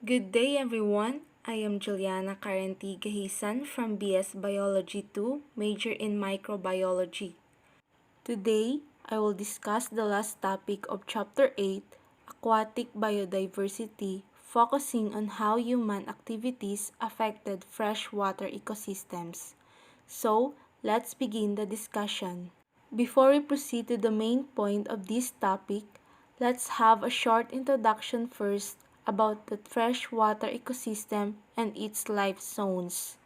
Good day, everyone. I am Juliana Carenti Gahisan from BS Biology 2, major in microbiology. Today, I will discuss the last topic of Chapter 8, Aquatic Biodiversity, focusing on how human activities affected freshwater ecosystems. So, let's begin the discussion. Before we proceed to the main point of this topic, let's have a short introduction first about the freshwater ecosystem and its life zones.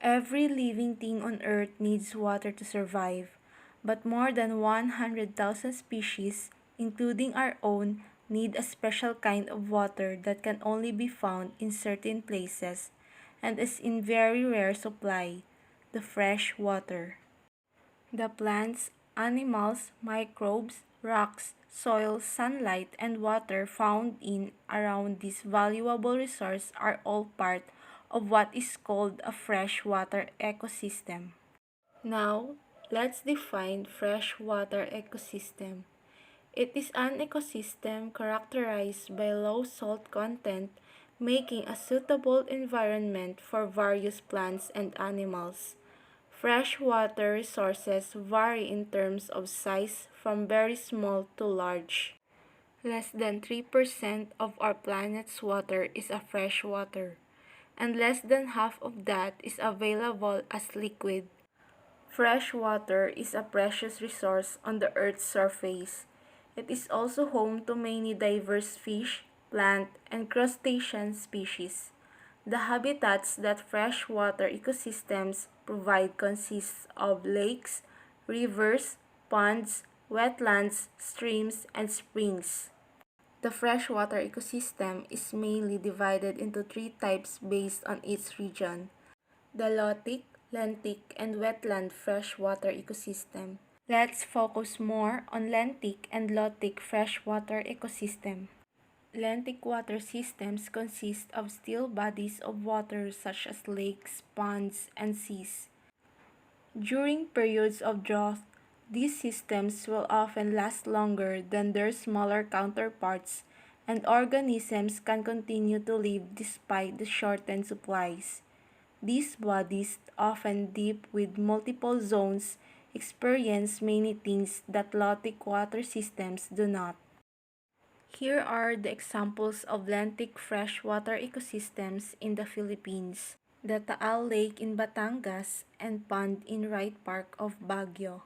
Every living thing on Earth needs water to survive, but more than 100,000 species, including our own, need a special kind of water that can only be found in certain places and is in very rare supply, the fresh water. The plants, animals, microbes, rocks, soil, sunlight, and water found in around this valuable resource are all part of what is called a freshwater ecosystem. Now, let's define freshwater ecosystem. It is an ecosystem characterized by low salt content, making a suitable environment for various plants and animals. Freshwater resources vary in terms of size from very small to large. Less than 3% of our planet's water is a fresh water, and less than half of that is available as liquid. Fresh water is a precious resource on the Earth's surface. It is also home to many diverse fish, plant, and crustacean species. The habitats that freshwater ecosystems provide consist of lakes, rivers, ponds, wetlands, streams, and springs. The freshwater ecosystem is mainly divided into three types based on its region: the lotic, lentic, and wetland freshwater ecosystem. Let's focus more on lentic and lotic freshwater ecosystem. Lentic water systems consist of still bodies of water such as lakes, ponds, and seas. During periods of drought, these systems will often last longer than their smaller counterparts, and organisms can continue to live despite the shortened supplies. These bodies, often deep with multiple zones, experience many things that lotic water systems do not. Here are the examples of lentic freshwater ecosystems in the Philippines: the Taal Lake in Batangas and pond in Wright Park of Baguio.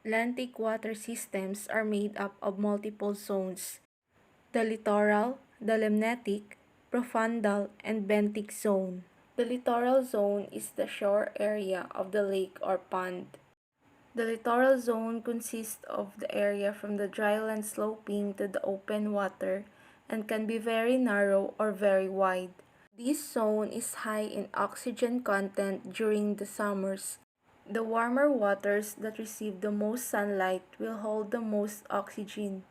Lentic water systems are made up of multiple zones: the littoral, the limnetic, profundal, and benthic zone. The littoral zone is the shore area of the lake or pond. The littoral zone consists of the area from the dryland sloping to the open water and can be very narrow or very wide. This zone is high in oxygen content during the summers. The warmer waters that receive the most sunlight will hold the most oxygen,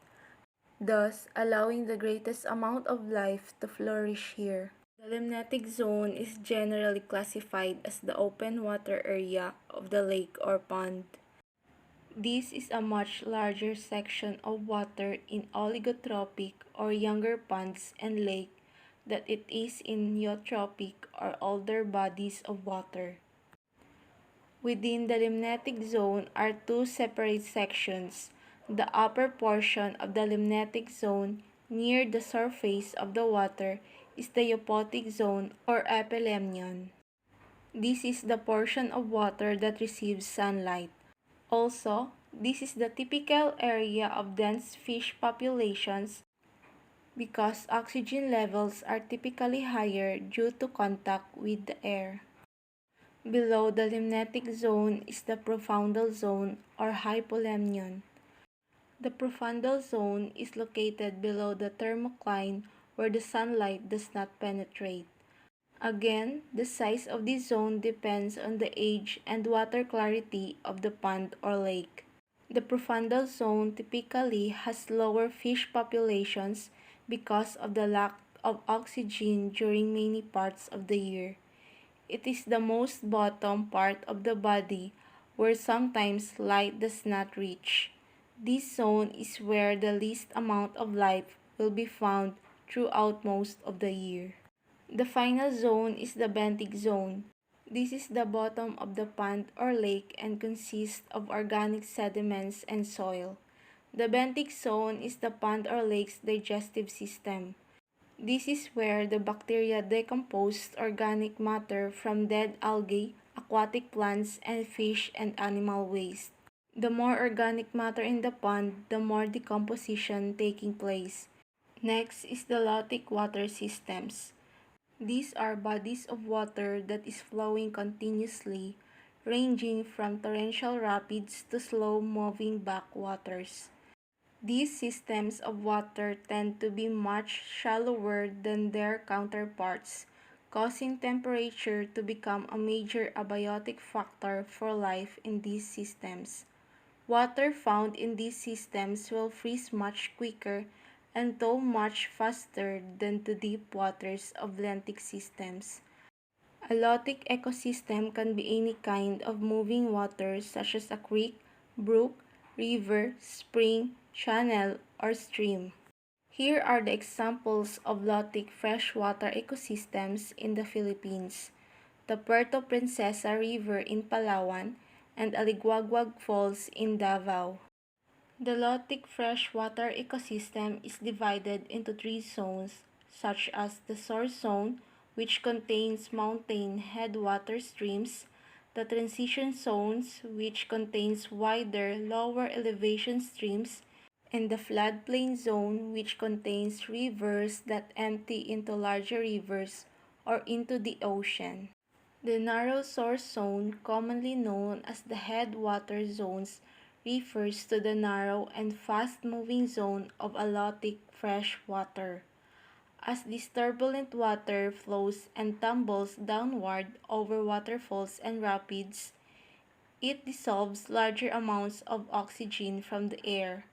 thus allowing the greatest amount of life to flourish here. The limnetic zone is generally classified as the open water area of the lake or pond. This is a much larger section of water in oligotrophic or younger ponds and lake than it is in eutrophic or older bodies of water. Within the limnetic zone are two separate sections. The upper portion of the limnetic zone near the surface of the water is the euphotic zone or epilemnion. This is the portion of water that receives sunlight. Also, this is the typical area of dense fish populations because oxygen levels are typically higher due to contact with the air. Below the limnetic zone is the profundal zone or hypolemnion. The profundal zone is located below the thermocline where the sunlight does not penetrate. Again, the size of this zone depends on the age and water clarity of the pond or lake. The profundal zone typically has lower fish populations because of the lack of oxygen during many parts of the year. It is the most bottom part of the body where sometimes light does not reach. This zone is where the least amount of life will be found throughout most of the year. The final zone is the benthic zone. This is the bottom of the pond or lake and consists of organic sediments and soil. The benthic zone is the pond or lake's digestive system. This is where the bacteria decompose organic matter from dead algae, aquatic plants, and fish and animal waste. The more organic matter in the pond, the more decomposition taking place. Next is the lotic water systems. These are bodies of water that is flowing continuously, ranging from torrential rapids to slow-moving backwaters. These systems of water tend to be much shallower than their counterparts, causing temperature to become a major abiotic factor for life in these systems. Water found in these systems will freeze much quicker and thaw much faster than the deep waters of lentic systems. A lotic ecosystem can be any kind of moving water such as a creek, brook, river, spring, channel, or stream. Here are the examples of lotic freshwater ecosystems in the Philippines: the Puerto Princesa River in Palawan and Aliguaguag Falls in Davao. The lotic freshwater ecosystem is divided into three zones, such as the source zone, which contains mountain headwater streams, the transition zones, which contains wider, lower elevation streams, and the floodplain zone, which contains rivers that empty into larger rivers or into the ocean. The narrow source zone, commonly known as the headwater zones, refers to the narrow and fast-moving zone of allotic fresh water. As this turbulent water flows and tumbles downward over waterfalls and rapids, it dissolves larger amounts of oxygen from the air.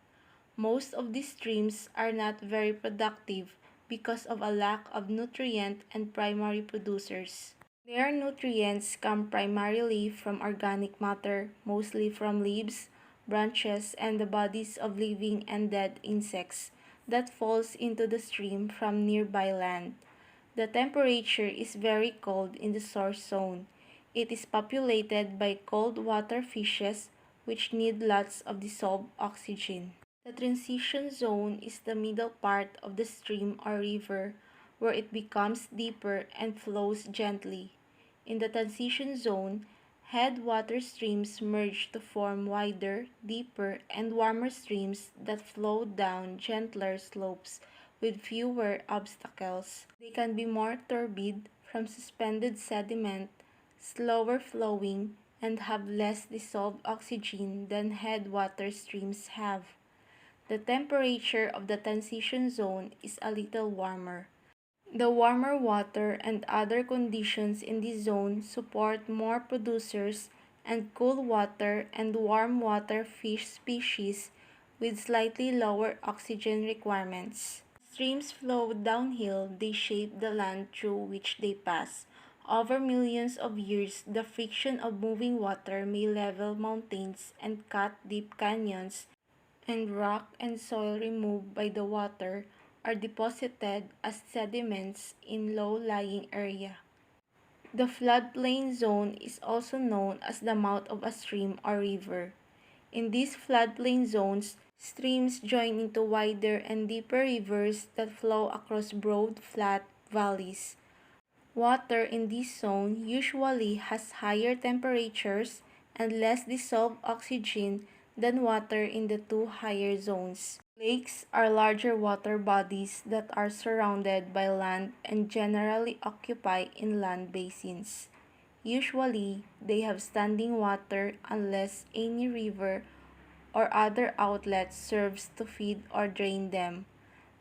Most of these streams are not very productive because of a lack of nutrient and primary producers. Their nutrients come primarily from organic matter, mostly from leaves, branches, and the bodies of living and dead insects that falls into the stream from nearby land. The temperature is very cold in the source zone. It is populated by cold water fishes which need lots of dissolved oxygen. The transition zone is the middle part of the stream or river where it becomes deeper and flows gently. In the transition zone, headwater streams merge to form wider, deeper, and warmer streams that flow down gentler slopes with fewer obstacles. They can be more turbid from suspended sediment, slower flowing, and have less dissolved oxygen than headwater streams have. The temperature of the transition zone is a little warmer. The warmer water and other conditions in this zone support more producers and cool water and warm water fish species with slightly lower oxygen requirements. As streams flow downhill, they shape the land through which they pass. Over millions of years, the friction of moving water may level mountains and cut deep canyons, and rock and soil removed by the water are deposited as sediments in low-lying area. The floodplain zone is also known as the mouth of a stream or river. In these floodplain zones, streams join into wider and deeper rivers that flow across broad, flat valleys. Water in this zone usually has higher temperatures and less dissolved oxygen than water in the two higher zones. Lakes are larger water bodies that are surrounded by land and generally occupy inland basins. Usually, they have standing water unless any river or other outlet serves to feed or drain them.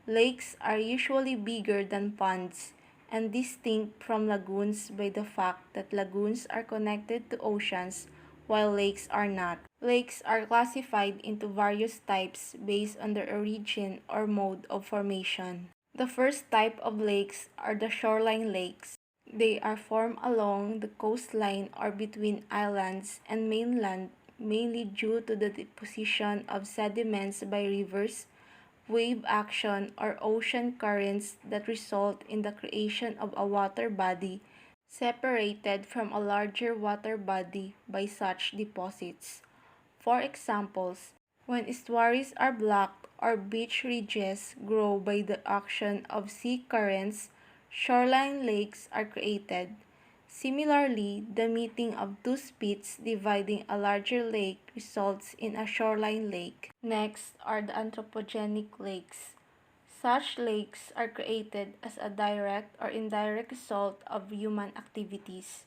Lakes are usually bigger than ponds and distinct from lagoons by the fact that lagoons are connected to oceans while lakes are not. Lakes are classified into various types based on their origin or mode of formation. The first type of lakes are the shoreline lakes. They are formed along the coastline or between islands and mainland mainly due to the deposition of sediments by rivers, wave action, or ocean currents that result in the creation of a water body separated from a larger water body by such deposits. For examples, when estuaries are blocked or beach ridges grow by the action of sea currents, shoreline lakes are created. Similarly, the meeting of two spits dividing a larger lake results in a shoreline lake. Next are the anthropogenic lakes. Such lakes are created as a direct or indirect result of human activities.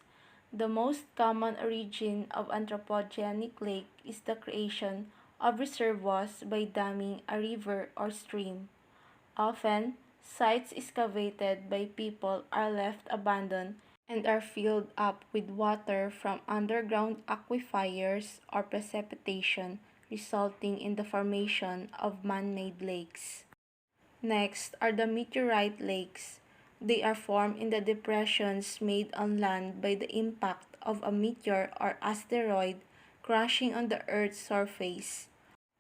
The most common origin of anthropogenic lake is the creation of reservoirs by damming a river or stream. Often, sites excavated by people are left abandoned and are filled up with water from underground aquifers or precipitation, resulting in the formation of man-made lakes. Next are the meteorite lakes. They are formed in the depressions made on land by the impact of a meteor or asteroid crashing on the Earth's surface.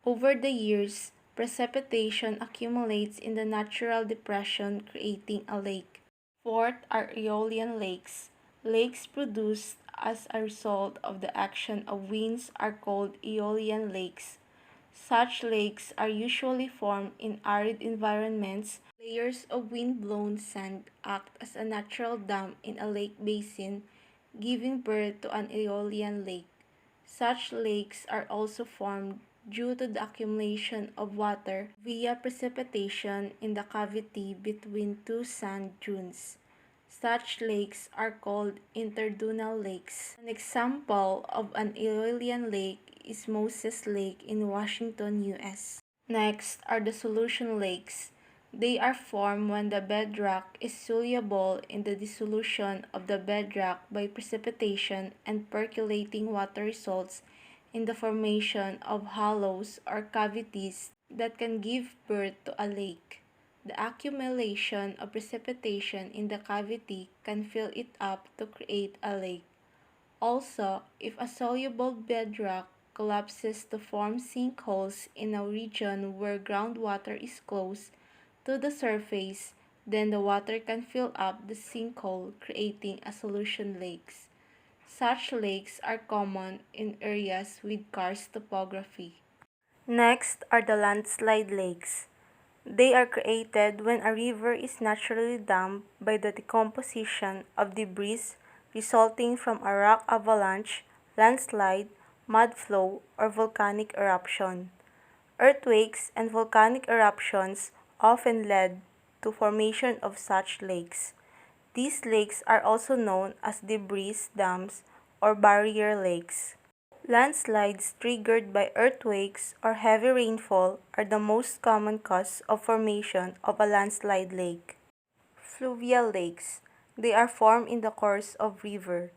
Over the years, precipitation accumulates in the natural depression, creating a lake. Fourth are aeolian lakes. Lakes produced as a result of the action of winds are called aeolian lakes. Such lakes are usually formed in arid environments. Layers of wind-blown sand act as a natural dam in a lake basin, giving birth to an aeolian lake. Such lakes are also formed due to the accumulation of water via precipitation in the cavity between two sand dunes. Such lakes are called interdunal lakes. An example of an aeolian lake is Moses Lake in Washington, U.S. Next are the solution lakes. They are formed when the bedrock is soluble in the dissolution of the bedrock by precipitation, and percolating water results in the formation of hollows or cavities that can give birth to a lake. The accumulation of precipitation in the cavity can fill it up to create a lake. Also, if a soluble bedrock collapses to form sinkholes in a region where groundwater is close to the surface, then the water can fill up the sinkhole, creating a solution lakes. Such lakes are common in areas with karst topography. Next are the landslide lakes. They are created when a river is naturally dammed by the decomposition of debris resulting from a rock avalanche, landslide, mud flow, or volcanic eruption. Earthquakes and volcanic eruptions often led to formation of such lakes. These lakes are also known as debris dams or barrier lakes. Landslides triggered by earthquakes or heavy rainfall are the most common cause of formation of a landslide lake. Fluvial lakes. They are formed in the course of river.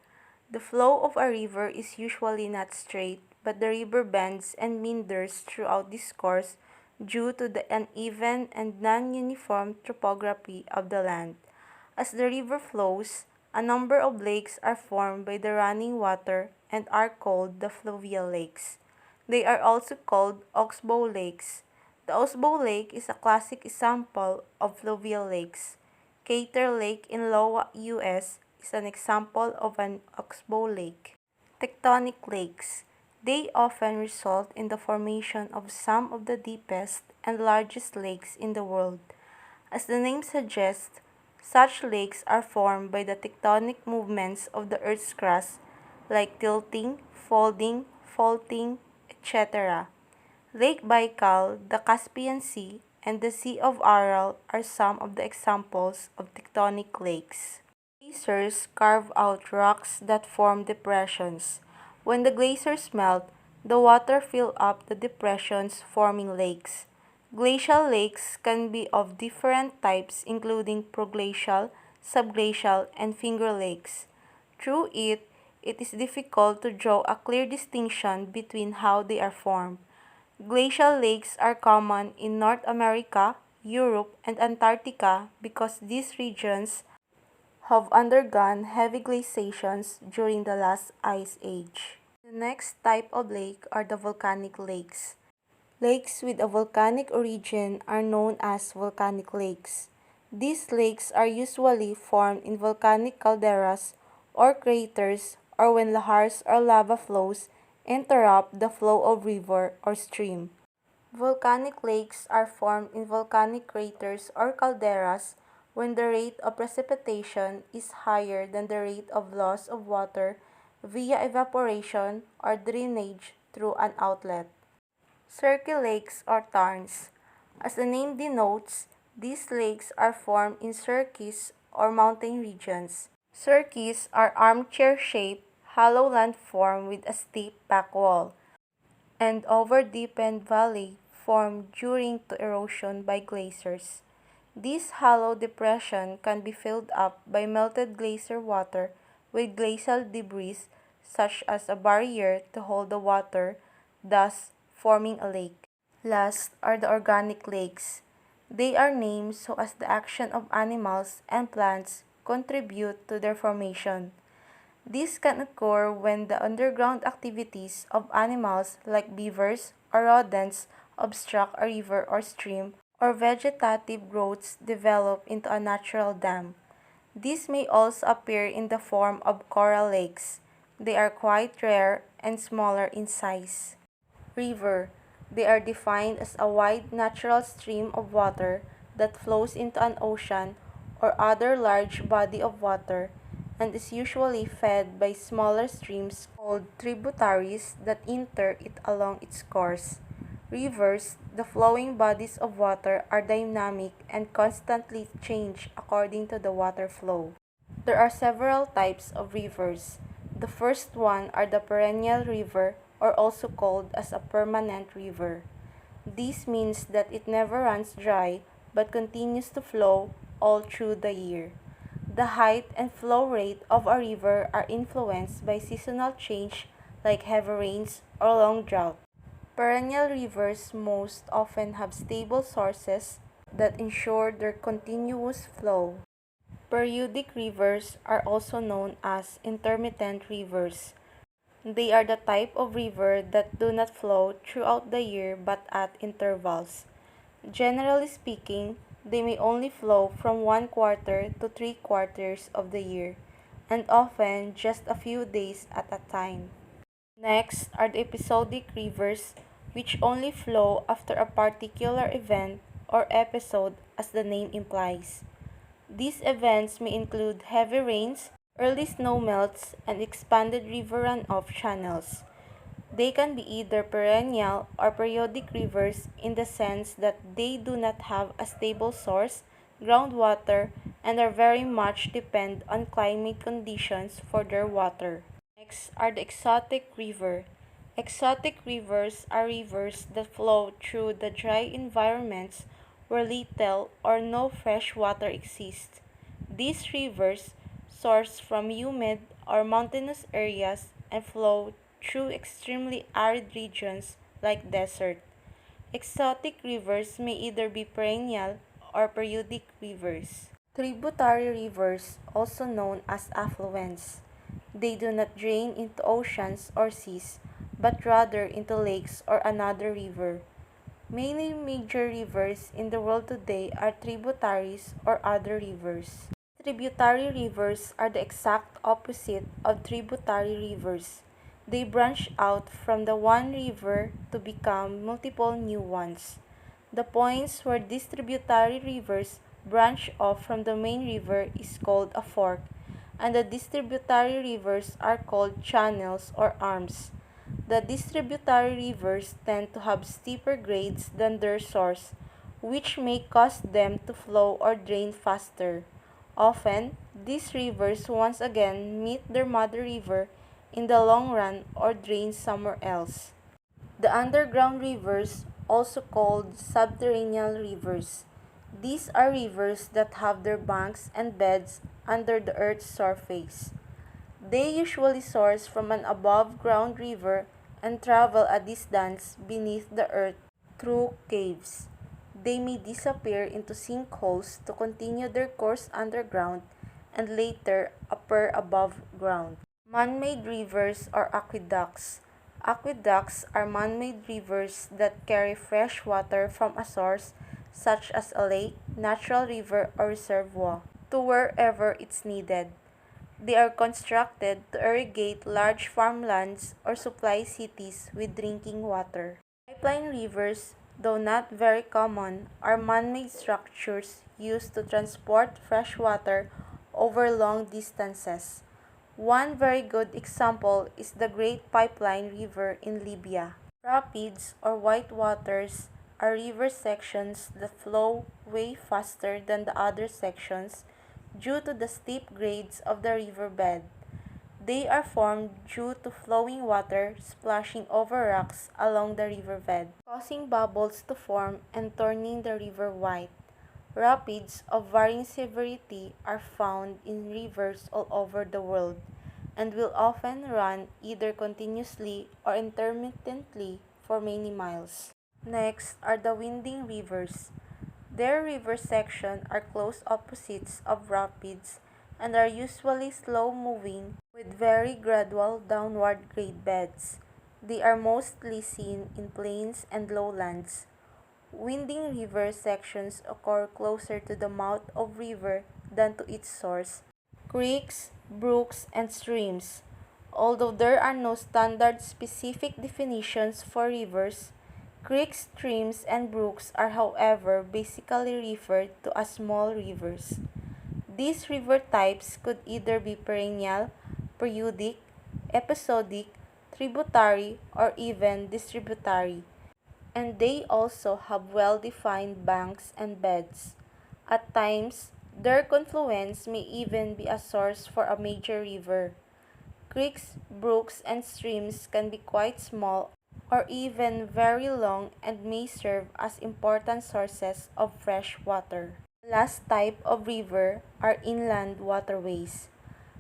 The flow of a river is usually not straight, but the river bends and meanders throughout this course due to the uneven and non-uniform topography of the land. As the river flows, a number of lakes are formed by the running water and are called the fluvial lakes. They are also called oxbow lakes. The Oxbow Lake is a classic example of fluvial lakes. Cater Lake in Iowa, U.S. is an example of an oxbow lake. Tectonic lakes. They often result in the formation of some of the deepest and largest lakes in the world. As the name suggests, such lakes are formed by the tectonic movements of the Earth's crust, like tilting, folding, faulting, etc. Lake Baikal, the Caspian Sea, and the Sea of Aral are some of the examples of tectonic lakes. Glaciers carve out rocks that form depressions. When the glaciers melt, the water fills up the depressions, forming lakes. Glacial lakes can be of different types, including proglacial, subglacial, and finger lakes. Through it is difficult to draw a clear distinction between how they are formed. Glacial lakes are common in North America, Europe, and Antarctica because these regions have undergone heavy glaciations during the last ice age. The next type of lake are the volcanic lakes. Lakes with a volcanic origin are known as volcanic lakes. These lakes are usually formed in volcanic calderas or craters or when lahars or lava flows interrupt the flow of river or stream. Volcanic lakes are formed in volcanic craters or calderas when the rate of precipitation is higher than the rate of loss of water via evaporation or drainage through an outlet. Cirque lakes or tarns. As the name denotes, these lakes are formed in cirques or mountain regions. Cirques are armchair-shaped, hollow landform with a steep back wall and over-deepened valley formed during to erosion by glaciers. This hollow depression can be filled up by melted glacier water with glacial debris such as a barrier to hold the water, thus forming a lake. Last are the organic lakes. They are named so as the action of animals and plants contribute to their formation. This can occur when the underground activities of animals like beavers or rodents obstruct a river or stream, or vegetative growths develop into a natural dam. These may also appear in the form of coral lakes. They are quite rare and smaller in size. River. They are defined as a wide natural stream of water that flows into an ocean or other large body of water and is usually fed by smaller streams called tributaries that enter it along its course. Rivers, the flowing bodies of water, are dynamic and constantly change according to the water flow. There are several types of rivers. The first one are the perennial river or also called as a permanent river. This means that it never runs dry but continues to flow all through the year. The height and flow rate of a river are influenced by seasonal change like heavy rains or long drought. Perennial rivers most often have stable sources that ensure their continuous flow. Periodic rivers are also known as intermittent rivers. They are the type of river that do not flow throughout the year but at intervals. Generally speaking, they may only flow from one quarter to 3 quarters of the year, and often just a few days at a time. Next are the episodic rivers, which only flow after a particular event or episode, as the name implies. These events may include heavy rains, early snowmelts, and expanded river runoff channels. They can be either perennial or periodic rivers in the sense that they do not have a stable source, groundwater, and are very much depend on climate conditions for their water. Next are the exotic river. Exotic rivers are rivers that flow through the dry environments where little or no fresh water exists. These rivers source from humid or mountainous areas and flow through extremely arid regions like desert. Exotic rivers may either be perennial or periodic rivers. Tributary rivers, also known as affluents. They do not drain into oceans or seas, but rather into lakes or another river. Many major rivers in the world today are tributaries or other rivers. Tributary rivers are the exact opposite of tributary rivers. They branch out from the one river to become multiple new ones. The points where these tributary rivers branch off from the main river is called a fork, and the distributary rivers are called channels or arms. The distributary rivers tend to have steeper grades than their source, which may cause them to flow or drain faster. Often, these rivers once again meet their mother river in the long run or drain somewhere else. The underground rivers, also called subterranean rivers. These are rivers that have their banks and beds under the earth's surface. They usually source from an above-ground river and travel a distance beneath the earth through caves. They may disappear into sinkholes to continue their course underground and later appear above ground. Man-made rivers or aqueducts. Aqueducts are man-made rivers that carry fresh water from a source, such as a lake, natural river, or reservoir, to wherever it's needed. They are constructed to irrigate large farmlands or supply cities with drinking water. Pipeline rivers, though not very common, are man-made structures used to transport fresh water over long distances. One very good example is the Great Pipeline River in Libya. Rapids, or white waters, are river sections that flow way faster than the other sections due to the steep grades of the riverbed. They are formed due to flowing water splashing over rocks along the riverbed, causing bubbles to form and turning the river white. Rapids of varying severity are found in rivers all over the world and will often run either continuously or intermittently for many miles. Next are the winding rivers. Their river sections are close opposites of rapids and are usually slow-moving with very gradual downward grade beds. They are mostly seen in plains and lowlands. Winding river sections occur closer to the mouth of river than to its source. Creeks, brooks, and streams. Although there are no standard specific definitions for rivers, creeks, streams, and brooks are however basically referred to as small rivers. These river types could either be perennial, periodic, episodic, tributary, or even distributary, and they also have well-defined banks and beds. At times, their confluence may even be a source for a major river. Creeks, brooks, and streams can be quite small or even very long and may serve as important sources of fresh water. The last type of river are inland waterways.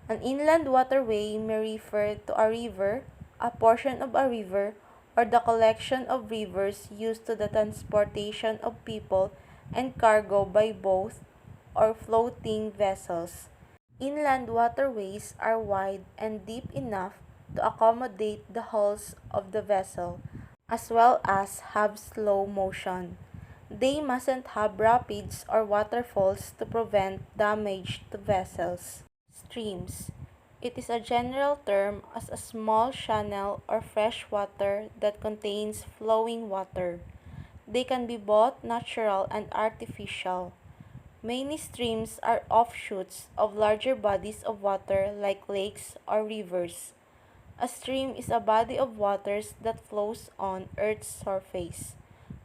An inland waterway may refer to a river, a portion of a river, or the collection of rivers used to the transportation of people and cargo by both or floating vessels. Inland waterways are wide and deep enough to accommodate the hulls of the vessel, as well as have slow motion. They mustn't have rapids or waterfalls to prevent damage to vessels. Streams. It is a general term as a small channel or fresh water that contains flowing water. They can be both natural and artificial. Many streams are offshoots of larger bodies of water like lakes or rivers. A stream is a body of waters that flows on Earth's surface.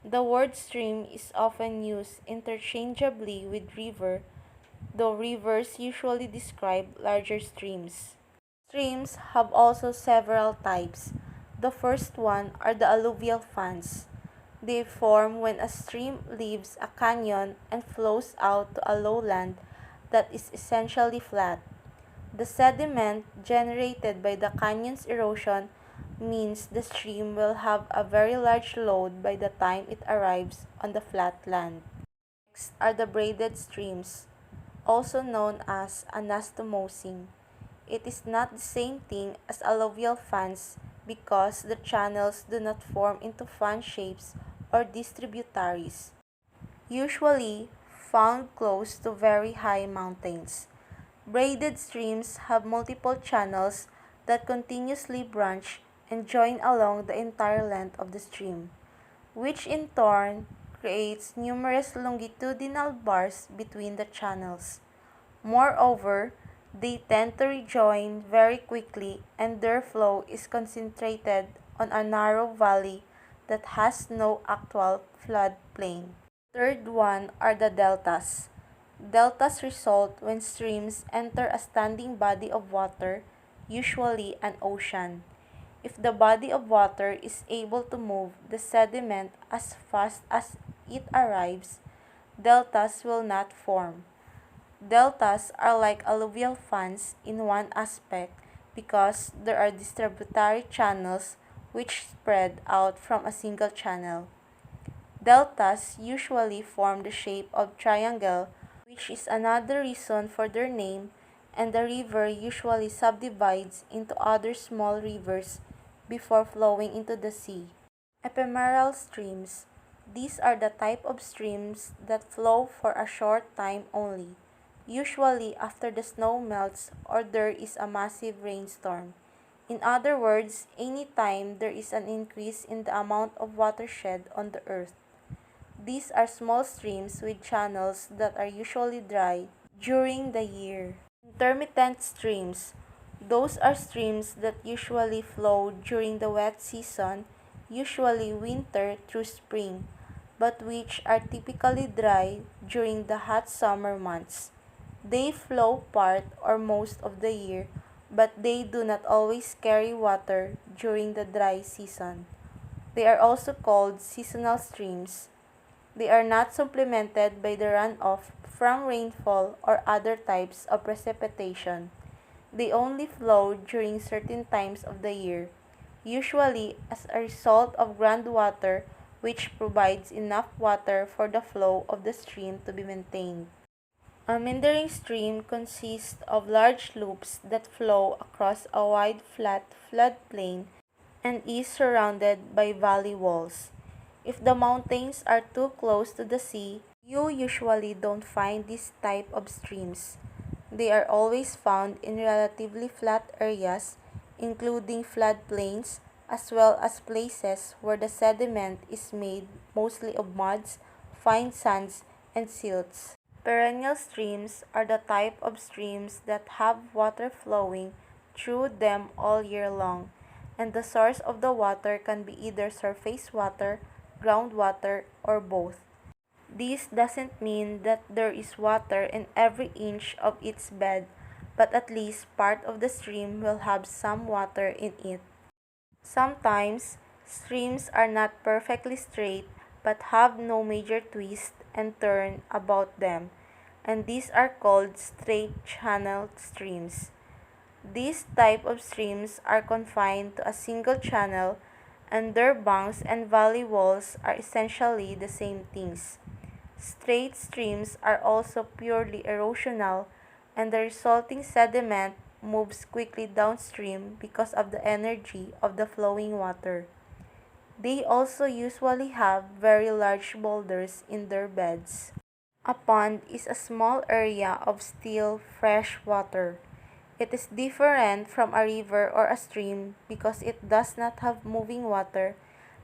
The word stream is often used interchangeably with river, though rivers usually describe larger streams. Streams have also several types. The first one are the alluvial fans. They form when a stream leaves a canyon and flows out to a lowland that is essentially flat. The sediment generated by the canyon's erosion means the stream will have a very large load by the time it arrives on the flat land. Next are the braided streams, also known as anastomosing. It is not the same thing as alluvial fans because the channels do not form into fan shapes or distributaries, usually found close to very high mountains. Braided streams have multiple channels that continuously branch and join along the entire length of the stream, which in turn creates numerous longitudinal bars between the channels. Moreover, they tend to rejoin very quickly and their flow is concentrated on a narrow valley that has no actual floodplain. Third one are the deltas. Deltas result when streams enter a standing body of water, usually an ocean. If the body of water is able to move the sediment as fast as it arrives, deltas will not form. Deltas are like alluvial fans in one aspect because there are distributary channels which spread out from a single channel. Deltas usually form the shape of triangle, which is another reason for their name, and the river usually subdivides into other small rivers before flowing into the sea. Ephemeral streams. These are the type of streams that flow for a short time only, usually after the snow melts or there is a massive rainstorm. In other words, any time there is an increase in the amount of watershed on the earth. These are small streams with channels that are usually dry during the year. Intermittent streams. Those are streams that usually flow during the wet season, usually winter through spring, but which are typically dry during the hot summer months. They flow part or most of the year, but they do not always carry water during the dry season. They are also called seasonal streams. They are not supplemented by the runoff from rainfall or other types of precipitation. They only flow during certain times of the year, usually as a result of groundwater which provides enough water for the flow of the stream to be maintained. A meandering stream consists of large loops that flow across a wide flat floodplain and is surrounded by valley walls. If the mountains are too close to the sea, you usually don't find this type of streams. They are always found in relatively flat areas, including floodplains, as well as places where the sediment is made mostly of muds, fine sands, and silts. Perennial streams are the type of streams that have water flowing through them all year long, and the source of the water can be either surface water, groundwater, or both. This doesn't mean that there is water in every inch of its bed, but at least part of the stream will have some water in it. Sometimes, streams are not perfectly straight but have no major twist and turn about them, and these are called straight channel streams. These type of streams are confined to a single channel, and their banks and valley walls are essentially the same things. Straight streams are also purely erosional, and the resulting sediment moves quickly downstream because of the energy of the flowing water. They also usually have very large boulders in their beds. A pond is a small area of still, fresh water. It is different from a river or a stream because it does not have moving water,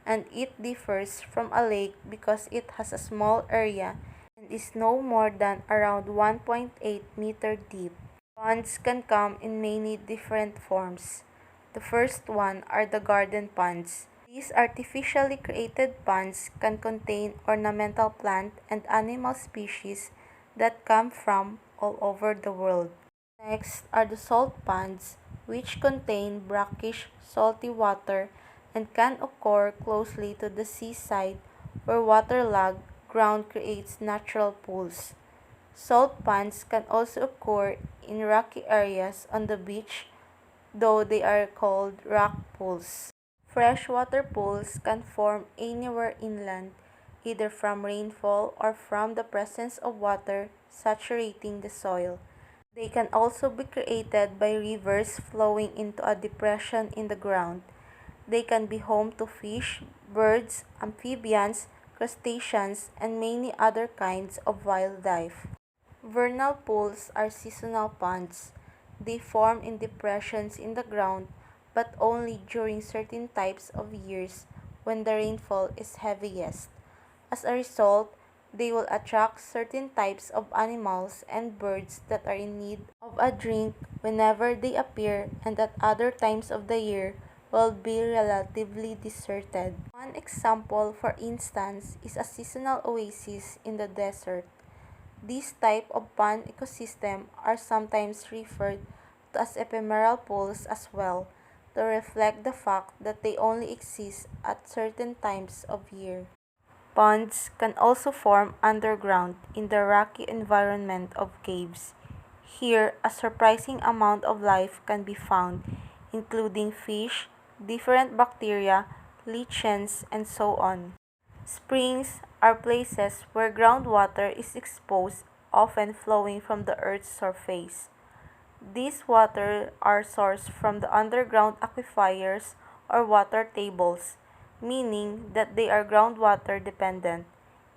and it differs from a lake because it has a small area and is no more than around 1.8 meter deep. Ponds can come in many different forms. The first one are the garden ponds. These artificially created ponds can contain ornamental plant and animal species that come from all over the world. Next are the salt ponds, which contain brackish, salty water and can occur closely to the seaside where waterlogged ground creates natural pools. Salt ponds can also occur in rocky areas on the beach, though they are called rock pools. Freshwater pools can form anywhere inland, either from rainfall or from the presence of water saturating the soil. They can also be created by rivers flowing into a depression in the ground. They can be home to fish, birds, amphibians, crustaceans, and many other kinds of wildlife. Vernal pools are seasonal ponds. They form in depressions in the ground, but only during certain types of years when the rainfall is heaviest. As a result, they will attract certain types of animals and birds that are in need of a drink whenever they appear, and at other times of the year will be relatively deserted. One example, for instance, is a seasonal oasis in the desert. These type of pond ecosystem are sometimes referred to as ephemeral pools as well, to reflect the fact that they only exist at certain times of year. Ponds can also form underground in the rocky environment of caves. Here, a surprising amount of life can be found, including fish, different bacteria, lichens, and so on. Springs are places where groundwater is exposed, often flowing from the Earth's surface. These water are sourced from the underground aquifers or water tables, meaning that they are groundwater dependent.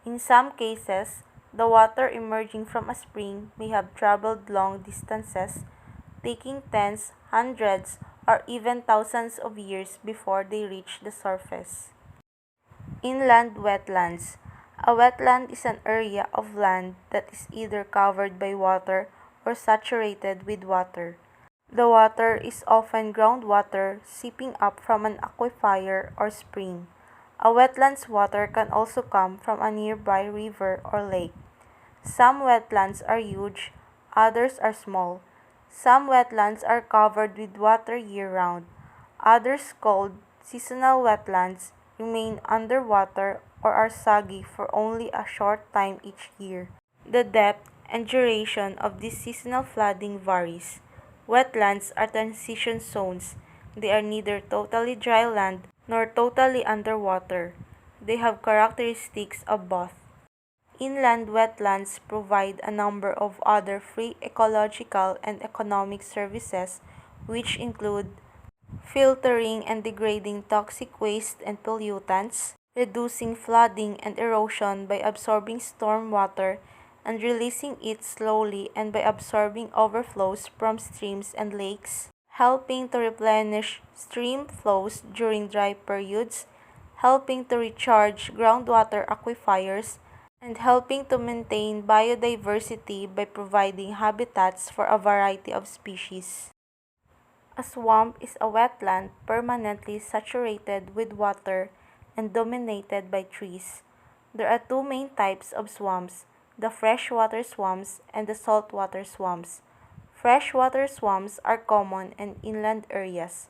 In some cases, the water emerging from a spring may have traveled long distances, taking tens, hundreds, or even thousands of years before they reach the surface. Inland wetlands. A wetland is an area of land that is either covered by water or saturated with water. The water is often groundwater seeping up from an aquifer or spring. A wetland's water can also come from a nearby river or lake. Some wetlands are huge, others are small. Some wetlands are covered with water year-round. Others, called seasonal wetlands, remain underwater or are soggy for only a short time each year. The depth and duration of this seasonal flooding varies. Wetlands are transition zones. They are neither totally dry land nor totally underwater. They have characteristics of both. Inland wetlands provide a number of other free ecological and economic services, which include filtering and degrading toxic waste and pollutants, reducing flooding and erosion by absorbing storm water and releasing it slowly and by absorbing overflows from streams and lakes, helping to replenish stream flows during dry periods, helping to recharge groundwater aquifers, and helping to maintain biodiversity by providing habitats for a variety of species. A swamp is a wetland permanently saturated with water and dominated by trees. There are two main types of swamps, the freshwater swamps and the saltwater swamps. Freshwater swamps are common in inland areas.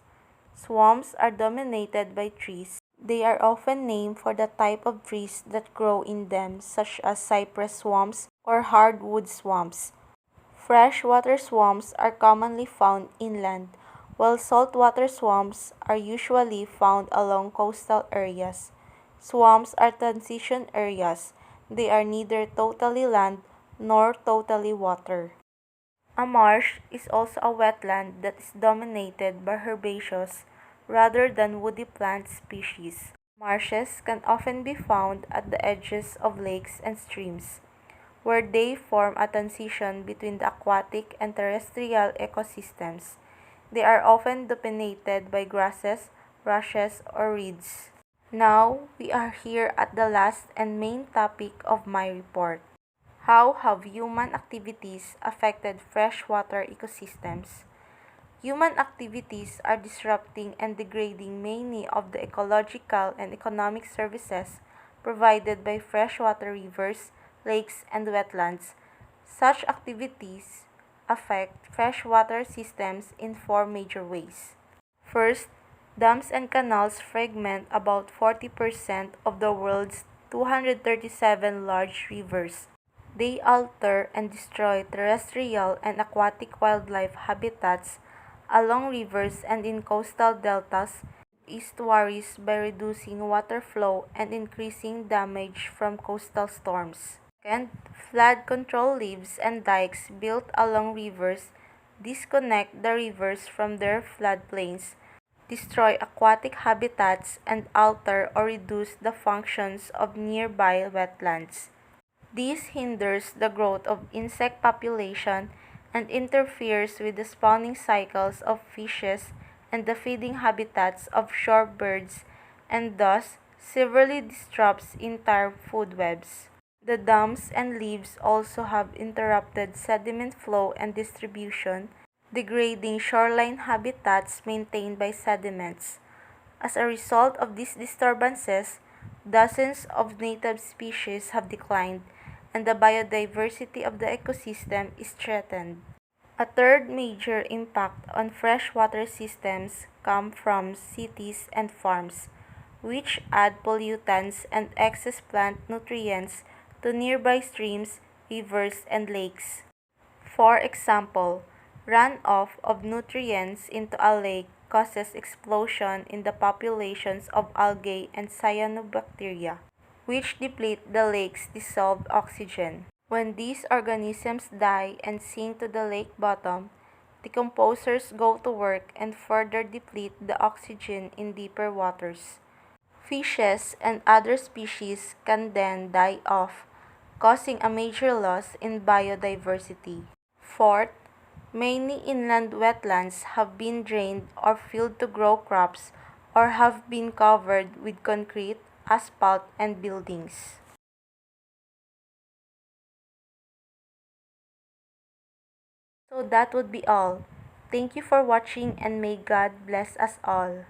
Swamps are dominated by trees. They are often named for the type of trees that grow in them, such as cypress swamps or hardwood swamps. Freshwater swamps are commonly found inland, while saltwater swamps are usually found along coastal areas. Swamps are transition areas. They are neither totally land nor totally water. A marsh is also a wetland that is dominated by herbaceous rather than woody plant species. Marshes can often be found at the edges of lakes and streams, where they form a transition between the aquatic and terrestrial ecosystems. They are often dominated by grasses, rushes, or reeds. Now, we are here at the last and main topic of my report. How have human activities affected freshwater ecosystems? Human activities are disrupting and degrading many of the ecological and economic services provided by freshwater rivers, lakes, and wetlands. Such activities affect freshwater systems in four major ways. First, dams and canals fragment about 40% of the world's 237 large rivers. They alter and destroy terrestrial and aquatic wildlife habitats along rivers and in coastal deltas, estuaries by reducing water flow and increasing damage from coastal storms. Second, flood control levees and dikes built along rivers disconnect the rivers from their floodplains, destroy aquatic habitats, and alter or reduce the functions of nearby wetlands. This hinders the growth of insect population and interferes with the spawning cycles of fishes and the feeding habitats of shorebirds and thus severely disrupts entire food webs. The dams and levees also have interrupted sediment flow and distribution, degrading shoreline habitats maintained by sediments. As a result of these disturbances, dozens of native species have declined, and the biodiversity of the ecosystem is threatened. A third major impact on freshwater systems comes from cities and farms, which add pollutants and excess plant nutrients to nearby streams, rivers, and lakes. For example, runoff of nutrients into a lake causes explosion in the populations of algae and cyanobacteria, which deplete the lake's dissolved oxygen. When these organisms die and sink to the lake bottom, decomposers go to work and further deplete the oxygen in deeper waters. Fishes and other species can then die off, causing a major loss in biodiversity. Fourth, many inland wetlands have been drained or filled to grow crops or have been covered with concrete, asphalt, and buildings. So that would be all. Thank you for watching and may God bless us all.